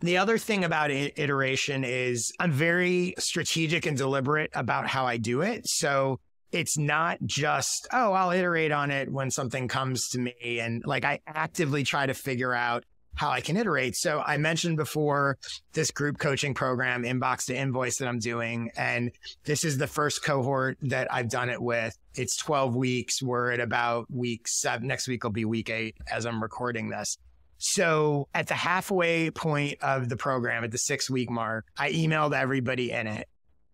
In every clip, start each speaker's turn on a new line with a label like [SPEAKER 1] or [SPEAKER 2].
[SPEAKER 1] The other thing about iteration is I'm very strategic and deliberate about how I do it. So it's not just, oh, I'll iterate on it when something comes to me. And like, I actively try to figure out how I can iterate. So I mentioned before this group coaching program, Inbox to Invoice, that I'm doing. And this is the first cohort that I've done it with. It's 12 weeks. We're at about week 7. Next week will be week 8 as I'm recording this. So at the halfway point of the program, at the 6-week mark, I emailed everybody in it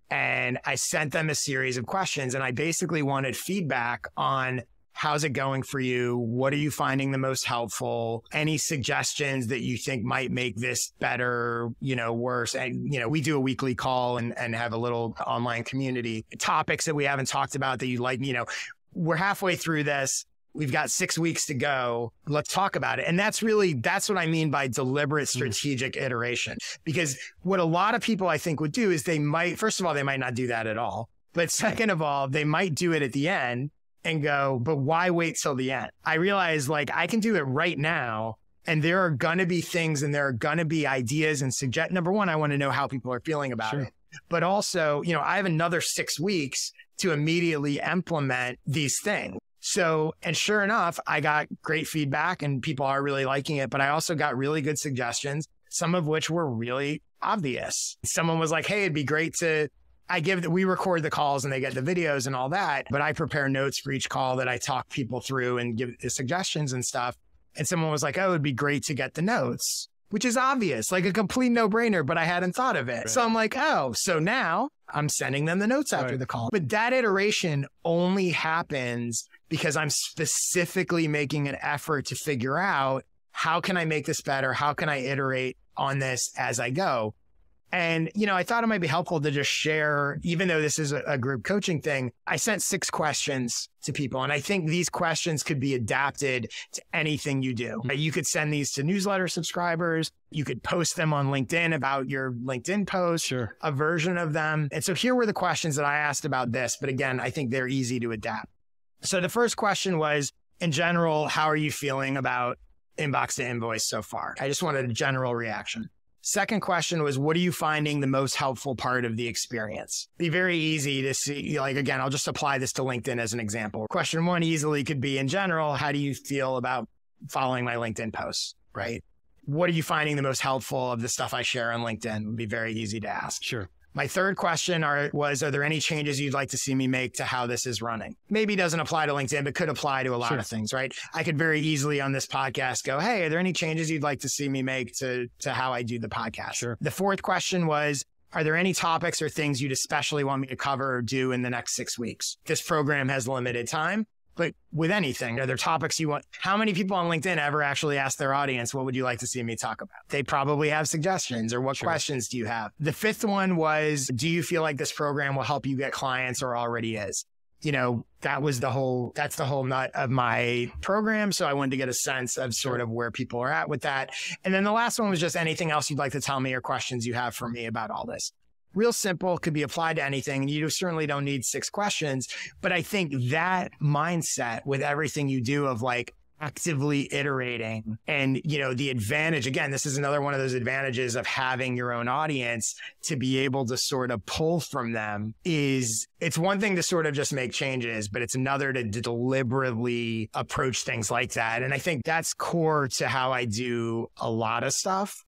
[SPEAKER 1] and I sent them a series of questions. And I basically wanted feedback on how's it going for you? What are you finding the most helpful? Any suggestions that you think might make this better, worse? And, we do a weekly call and have a little online community. Topics that we haven't talked about that you like, we're halfway through this. We've got 6 weeks to go. Let's talk about it. And that's what I mean by deliberate strategic iteration. Because what a lot of people I think would do is first of all, they might not do that at all. But second of all, they might do it at the end and go, but why wait till the end? I realize I can do it right now. And there are going to be things and there are going to be ideas and Number one, I want to know how people are feeling about it. But also, I have another 6 weeks to immediately implement these things. So, and sure enough, I got great feedback and people are really liking it, but I also got really good suggestions, some of which were really obvious. Someone was like, hey, it'd be great we record the calls and they get the videos and all that, but I prepare notes for each call that I talk people through and give the suggestions and stuff. And someone was like, oh, it'd be great to get the notes, which is obvious, like a complete no-brainer, but I hadn't thought of it. Right. So I'm like, oh, so now I'm sending them the notes after the call. But that iteration only happens because I'm specifically making an effort to figure out how can I make this better? How can I iterate on this as I go? And, I thought it might be helpful to just share, even though this is a group coaching thing, I sent 6 questions to people. And I think these questions could be adapted to anything you do. You could send these to newsletter subscribers. You could post them on LinkedIn about your LinkedIn post, a version of them. And so here were the questions that I asked about this. But again, I think they're easy to adapt. So the first question was, in general, how are you feeling about Inbox to Invoice so far? I just wanted a general reaction. Second question was, what are you finding the most helpful part of the experience? Be very easy to see, again, I'll just apply this to LinkedIn as an example. Question 1 easily could be, in general, how do you feel about following my LinkedIn posts, right? What are you finding the most helpful of the stuff I share on LinkedIn? Would be very easy to ask.
[SPEAKER 2] Sure.
[SPEAKER 1] My third question was, are there any changes you'd like to see me make to how this is running? Maybe doesn't apply to LinkedIn, but could apply to a lot of things, right? I could very easily on this podcast go, hey, are there any changes you'd like to see me make to how I do the podcast?
[SPEAKER 2] Sure.
[SPEAKER 1] The fourth question was, are there any topics or things you'd especially want me to cover or do in the next 6 weeks? This program has limited time. But with anything, are there topics you want? How many people on LinkedIn ever actually ask their audience, what would you like to see me talk about? They probably have suggestions, or what questions do you have? The fifth one was, do you feel like this program will help you get clients or already is? That's the whole nut of my program. So I wanted to get a sense of sort of where people are at with that. And then the last one was just anything else you'd like to tell me or questions you have for me about all this. Real simple, could be applied to anything. And you certainly don't need 6 questions. But I think that mindset with everything you do of actively iterating and, the advantage, again, this is another one of those advantages of having your own audience to be able to sort of pull from them it's one thing to sort of just make changes, but it's another to deliberately approach things like that. And I think that's core to how I do a lot of stuff.